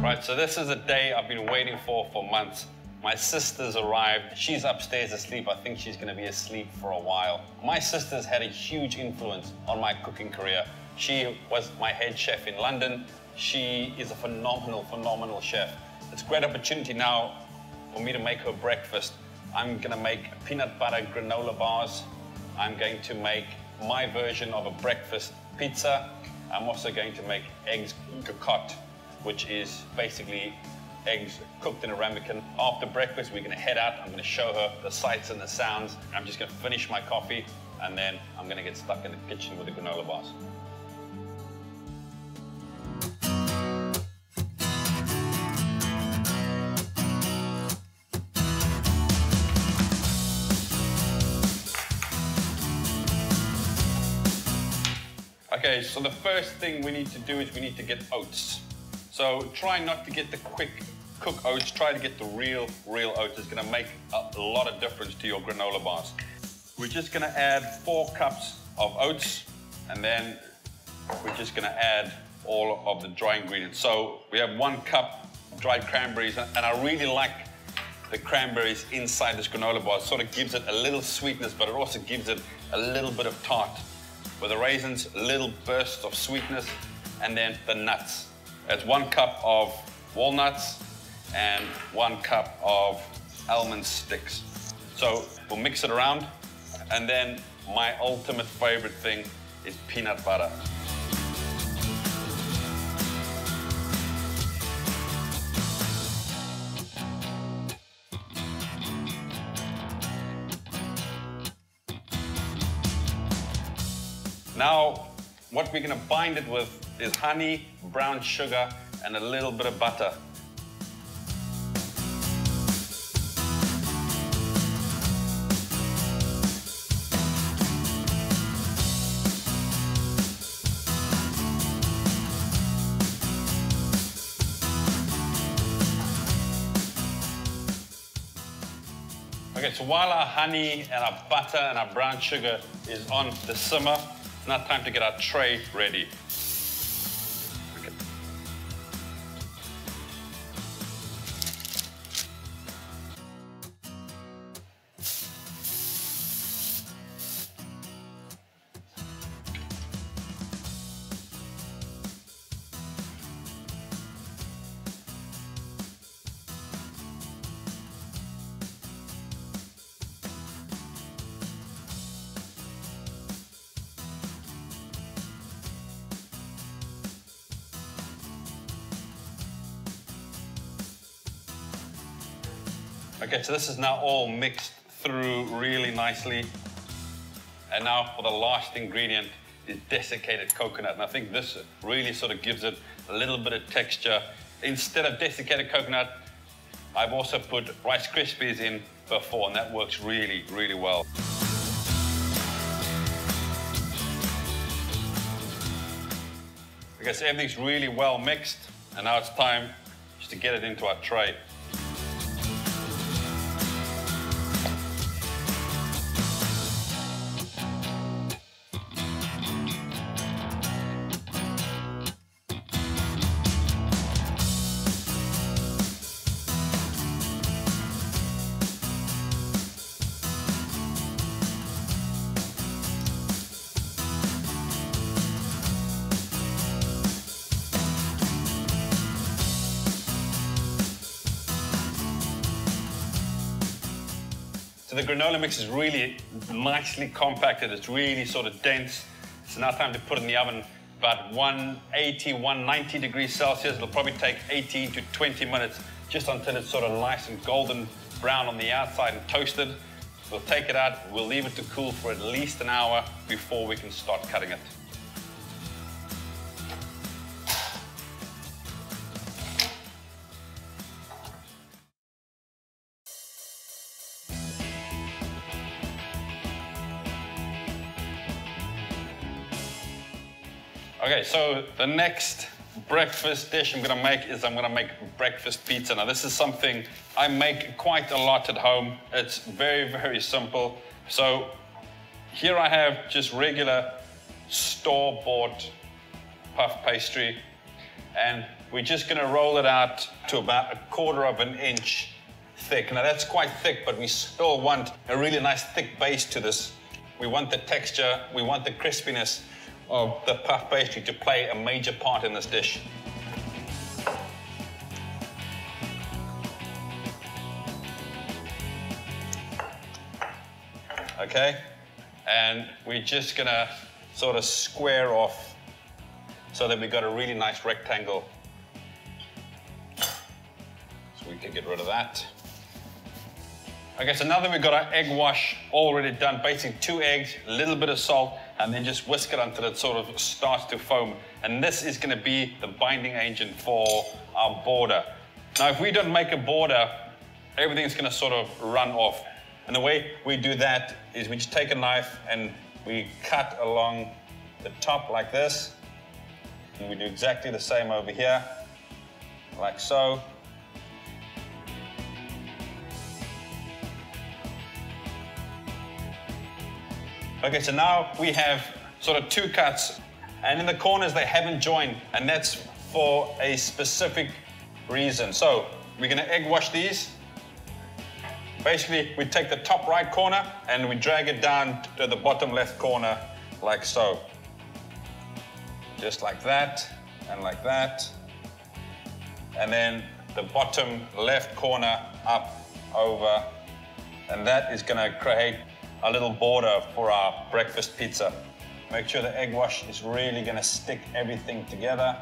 Right, so this is a day I've been waiting for months. My sister's arrived. She's upstairs asleep. I think she's going to be asleep for a while. My sister's had a huge influence on my cooking career. She was my head chef in London. She is a phenomenal chef. It's a great opportunity now for me to make her breakfast. I'm going to make peanut butter granola bars. I'm going to make my version of a breakfast pizza. I'm also going to make eggs cocotte, which is basically eggs cooked in a ramekin. After breakfast, we're gonna head out. I'm gonna show her the sights and the sounds. I'm just gonna finish my coffee, and then I'm gonna get stuck in the kitchen with the granola bars. Okay, so the first thing we need to do is we need to get oats. So try not to get the quick cook oats, try to get the real oats. It's gonna make a lot of difference to your granola bars. We're just gonna add 4 cups of oats, and then we're just gonna add all of the dry ingredients. So we have 1 cup dried cranberries, and I really like the cranberries inside this granola bar. It sort of gives it a little sweetness, but it also gives it a little bit of tart. With the raisins, a little burst of sweetness, and then the nuts. That's 1 cup of walnuts and 1 cup of almond sticks. So we'll mix it around, and then my ultimate favorite thing is peanut butter. Now, what we're gonna bind it with is honey, brown sugar, and a little bit of butter. Okay, so while our honey and our butter and our brown sugar is on the simmer, it's now time to get our tray ready. Okay. Okay, so this is now all mixed through really nicely. And now for the last ingredient is desiccated coconut. And I think this really sort of gives it a little bit of texture. Instead of desiccated coconut, I've also put Rice Krispies in before, and that works really well. Okay, so everything's really well mixed, and now it's time just to get it into our tray. So the granola mix is really nicely compacted. It's really sort of dense. It's now time to put it in the oven about 180, 190 degrees Celsius. It'll probably take 18 to 20 minutes just until it's sort of nice and golden brown on the outside and toasted. We'll take it out. We'll leave it to cool for at least an hour before we can start cutting it. Okay, so the next breakfast dish I'm gonna make is I'm gonna make breakfast pizza. Now this is something I make quite a lot at home. It's very simple. So here I have just regular store-bought puff pastry, and we're just gonna roll it out to about 1/4 of an inch thick. Now that's quite thick, but we still want a really nice thick base to this. We want the texture, we want the crispiness of the puff pastry to play a major part in this dish. Okay, and we're just gonna sort of square off so that we've got a really nice rectangle. So we can get rid of that. Okay, so now that we've got our egg wash already done, basically 2 eggs, a little bit of salt, and then just whisk it until it sort of starts to foam. And this is gonna be the binding agent for our border. Now, if we don't make a border, everything's gonna sort of run off. And the way we do that is we just take a knife and we cut along the top like this. And we do exactly the same over here, like so. Okay, so now we have sort of 2 cuts, and in the corners they haven't joined, and that's for a specific reason. So we're gonna egg wash these. Basically, we take the top right corner and we drag it down to the bottom left corner, like so. Just like that, and like that. And then the bottom left corner up, over, and that is gonna create a little border for our breakfast pizza. Make sure the egg wash is really gonna stick everything together.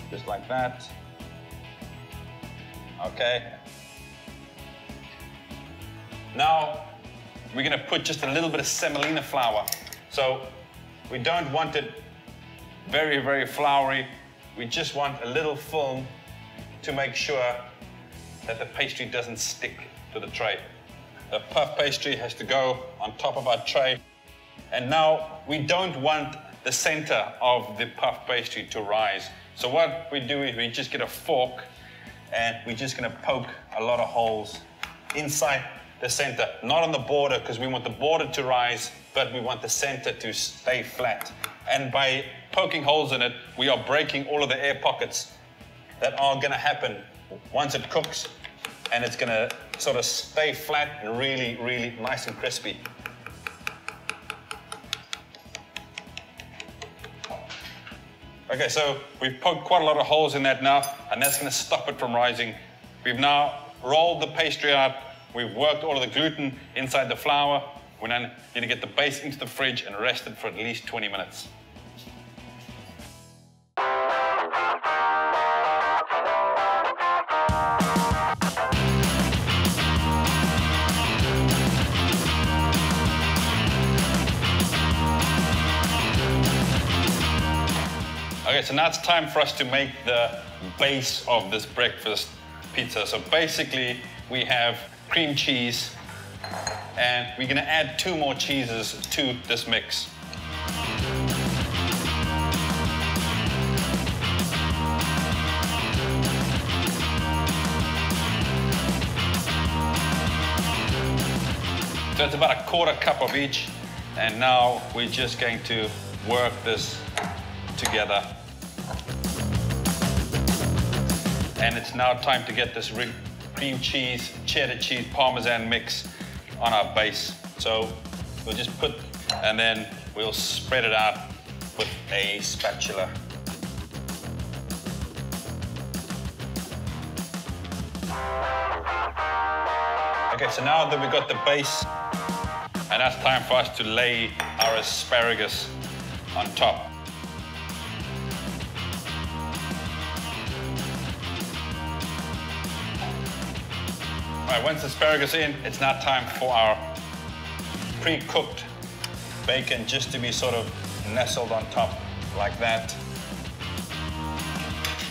Just like that. Okay. Now, we're gonna put just a little bit of semolina flour. So, we don't want it very, very floury. We just want a little film to make sure that the pastry doesn't stick to the tray. The puff pastry has to go on top of our tray. And now, we don't want the center of the puff pastry to rise. So what we do is we just get a fork and we're just gonna poke a lot of holes inside the center, not on the border, because we want the border to rise, but we want the center to stay flat. And by poking holes in it, we are breaking all of the air pockets that are gonna happen once it cooks, and it's gonna sort of stay flat and really, really nice and crispy. Okay, so we've poked quite a lot of holes in that now, and that's gonna stop it from rising. We've now rolled the pastry out. We've worked all of the gluten inside the flour. We now need to get the base into the fridge and rest it for at least 20 minutes. Okay, so now it's time for us to make the base of this breakfast pizza. So basically, we have cream cheese, and we're gonna add 2 more cheeses to this mix. So it's about 1/4 cup of each, and now we're just going to work this together. And it's now time to get this cream cheese, cheddar cheese, Parmesan mix on our base. So we'll just put, and then we'll spread it out with a spatula. Okay, so now that we've got the base, and now it's time for us to lay our asparagus on top. All right, once the asparagus in, it's now time for our pre-cooked bacon just to be sort of nestled on top like that.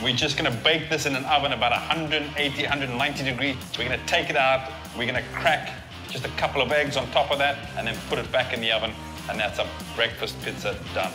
We're just gonna bake this in an oven about 180, 190 degrees. We're gonna take it out, we're gonna crack just a couple of eggs on top of that, and then put it back in the oven, and that's a breakfast pizza done.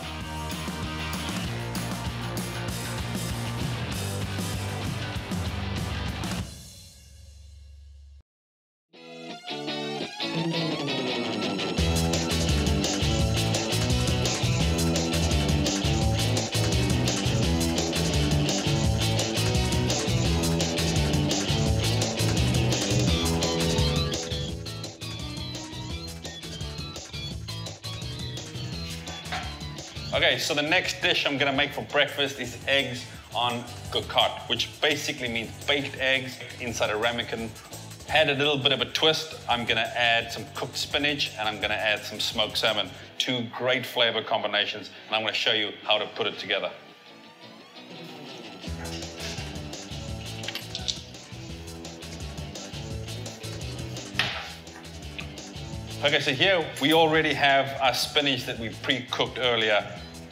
Okay, so the next dish I'm gonna make for breakfast is eggs on cocotte, which basically means baked eggs inside a ramekin. Add a little bit of a twist. I'm gonna add some cooked spinach and I'm gonna add some smoked salmon. Two great flavor combinations, and I'm gonna show you how to put it together. Okay, so here we already have our spinach that we pre-cooked earlier.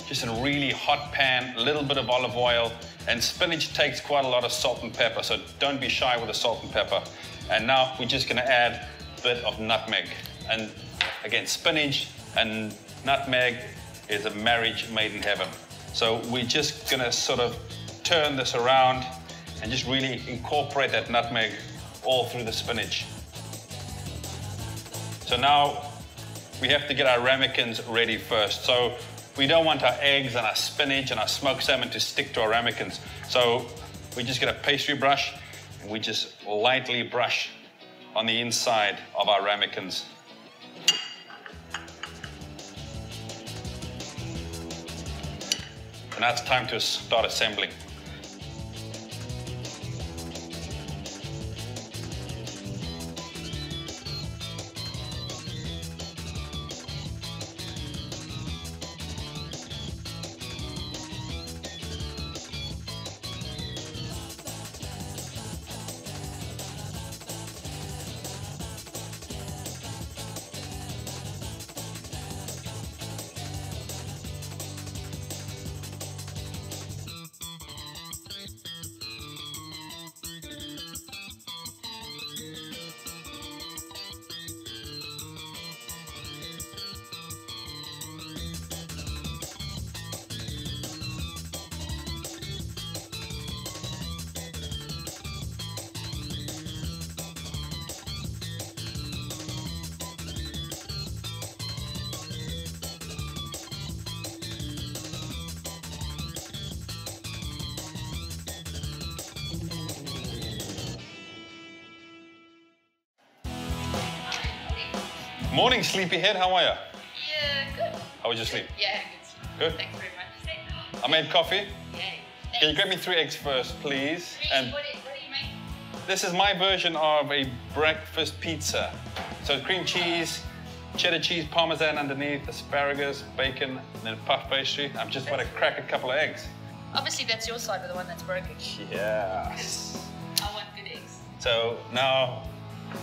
Just in a really hot pan, a little bit of olive oil, and spinach takes quite a lot of salt and pepper, so don't be shy with the salt and pepper. And now we're just gonna add a bit of nutmeg. And again, spinach and nutmeg is a marriage made in heaven. So we're just gonna sort of turn this around and just really incorporate that nutmeg all through the spinach. So now we have to get our ramekins ready first. So we don't want our eggs and our spinach and our smoked salmon to stick to our ramekins. So we just get a pastry brush and we just lightly brush on the inside of our ramekins. And now it's time to start assembling. Morning, sleepyhead. How are you? Yeah, good. How was your sleep? Yeah, good. Thanks very much. I made coffee. Yay. Can you grab me 3 eggs first, please? And What do you make? this is my version of a breakfast pizza. So cream cheese, cheddar cheese, parmesan underneath, asparagus, bacon, and then puff pastry. I'm just about to crack a couple of eggs. Obviously, that's your side of the one that's broken. Yes. I want good eggs. So now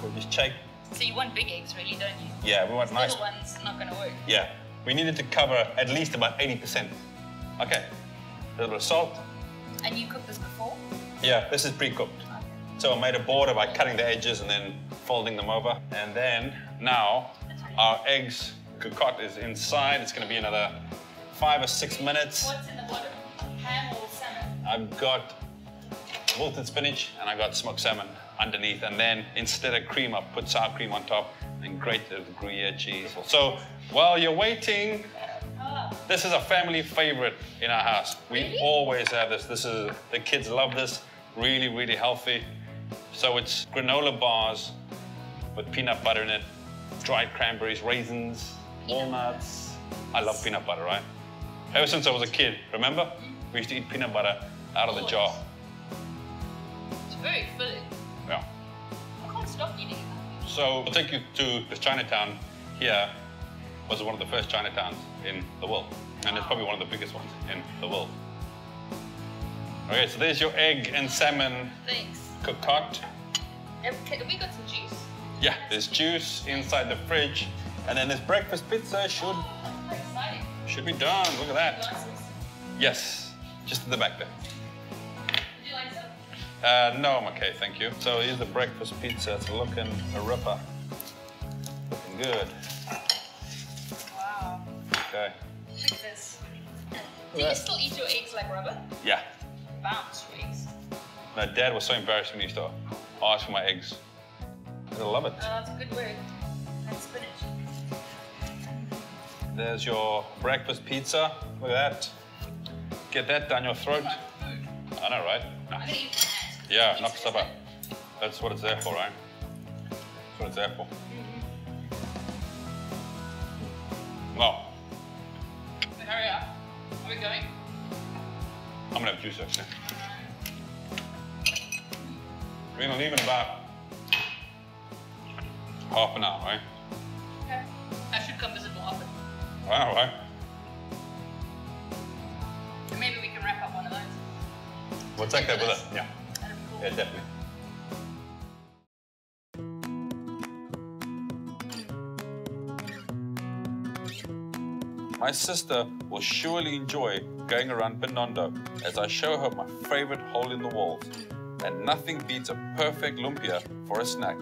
we'll just shake. So you want big eggs, really, don't you? Yeah, we want nice. Little ones, not going to work. Yeah, we needed to cover at least about 80%. Okay, a little bit of salt. And you cooked this before? Yeah, this is pre-cooked. Okay. So I made a border by cutting the edges and then folding them over. And then now our eggs cocotte is inside. It's going to be another 5 or 6 minutes. What's in the bottom? Ham or salmon? I've got wilted spinach and I got smoked salmon underneath, and then instead of cream, I put sour cream on top and grated Gruyere cheese. So while you're waiting, this is a family favorite in our house. We Really? always have this. The kids love this. Really, really healthy. So it's granola bars with peanut butter in it, dried cranberries, raisins, walnuts. I love peanut butter, right? Ever since I was a kid, remember? We used to eat peanut butter out of the jar. It's very filling. Yeah. I can't stop eating it. So I'll take you to this Chinatown. Here was one of the first Chinatowns in the world. And it's probably one of the biggest ones in the world. Okay, so there's your egg and salmon Thanks. cocotte. Have we got some juice? Yeah, there's juice inside the fridge. And then this breakfast pizza How exciting. should be done. Look at that. Glasses. Yes, just in the back there. Would you like some? No, I'm okay, thank you. So here's the breakfast pizza. It's looking a ripper. Looking good. Wow. Okay. Look at this. Do you still eat your eggs like rubber? Yeah. Bounce your eggs. My dad was so embarrassed when he used to ask for my eggs. I love it. That's a good word. And spinach. There's your breakfast pizza. Look at that. Get that down your throat. I know, right? I'm gonna eat my hands. Yeah, knock stuff out. That's what it's there for, right? That's what it's there for. Well, Hurry up. we going? I'm gonna have juice actually. We're gonna leave in about half an hour, right? Okay. I should come visit more often. All right. And maybe we can wrap up one of those. We'll take that with us. Yeah. That'd be cool. Yeah, definitely. My sister will surely enjoy going around Binondo as I show her my favorite hole in the walls. And nothing beats a perfect lumpia for a snack.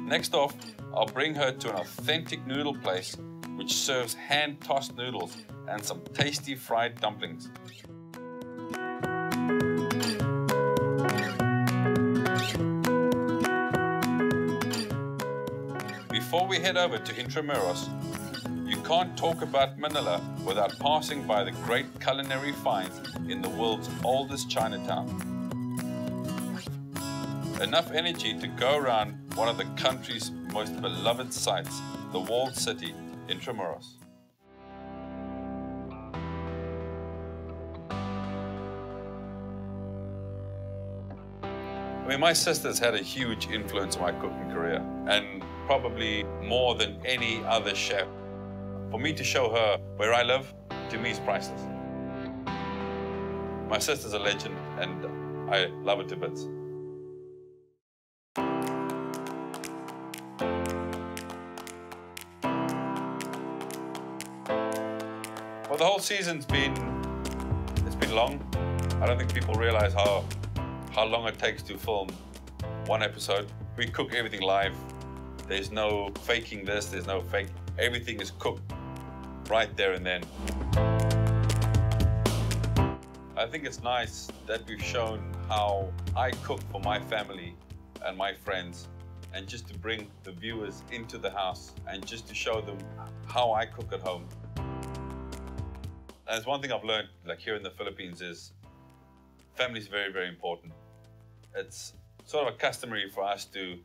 Next off, I'll bring her to an authentic noodle place which serves hand-tossed noodles and some tasty fried dumplings. Before we head over to Intramuros, you can't talk about Manila without passing by the great culinary finds in the world's oldest Chinatown. Enough energy to go around one of the country's most beloved sites, the walled city, Intramuros. I mean, my sister's had a huge influence on my cooking career, and probably more than any other chef. For me to show her where I live, to me is priceless. My sister's a legend, and I love her to bits. Well, the whole season's been long. I don't think people realize how long it takes to film one episode. We cook everything live. There's no faking this, there's no fake. Everything is cooked right there and then. I think it's nice that we've shown how I cook for my family and my friends, and just to bring the viewers into the house and just to show them how I cook at home. There's one thing I've learned, like here in the Philippines, is family is very, very important. It's sort of a customary for us to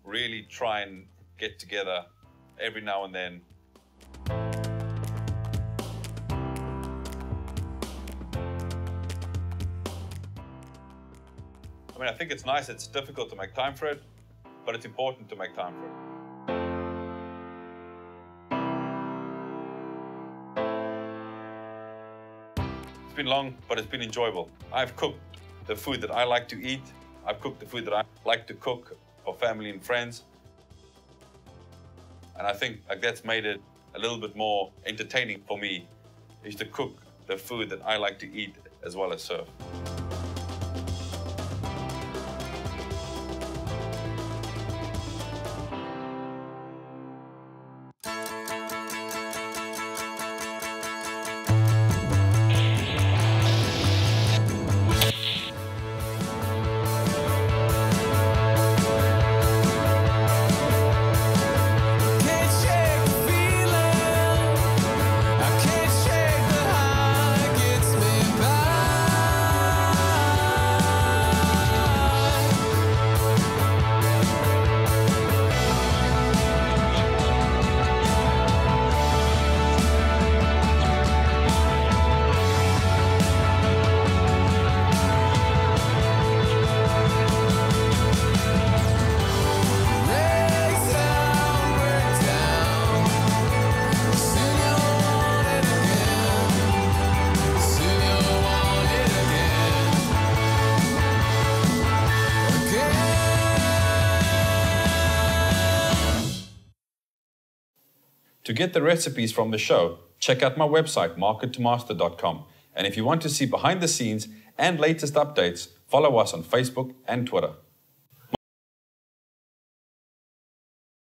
really try and get together every now and then. I mean, I think it's nice, it's difficult to make time for it, but it's important to make time for it. It's been long, but it's been enjoyable. I've cooked the food that I like to eat. I've cooked the food that I like to cook for family and friends. And I think that's made it a little bit more entertaining for me, is to cook the food that I like to eat as well as serve. To get the recipes from the show, check out my website, markettomaster.com. And if you want to see behind the scenes and latest updates, follow us on Facebook and Twitter.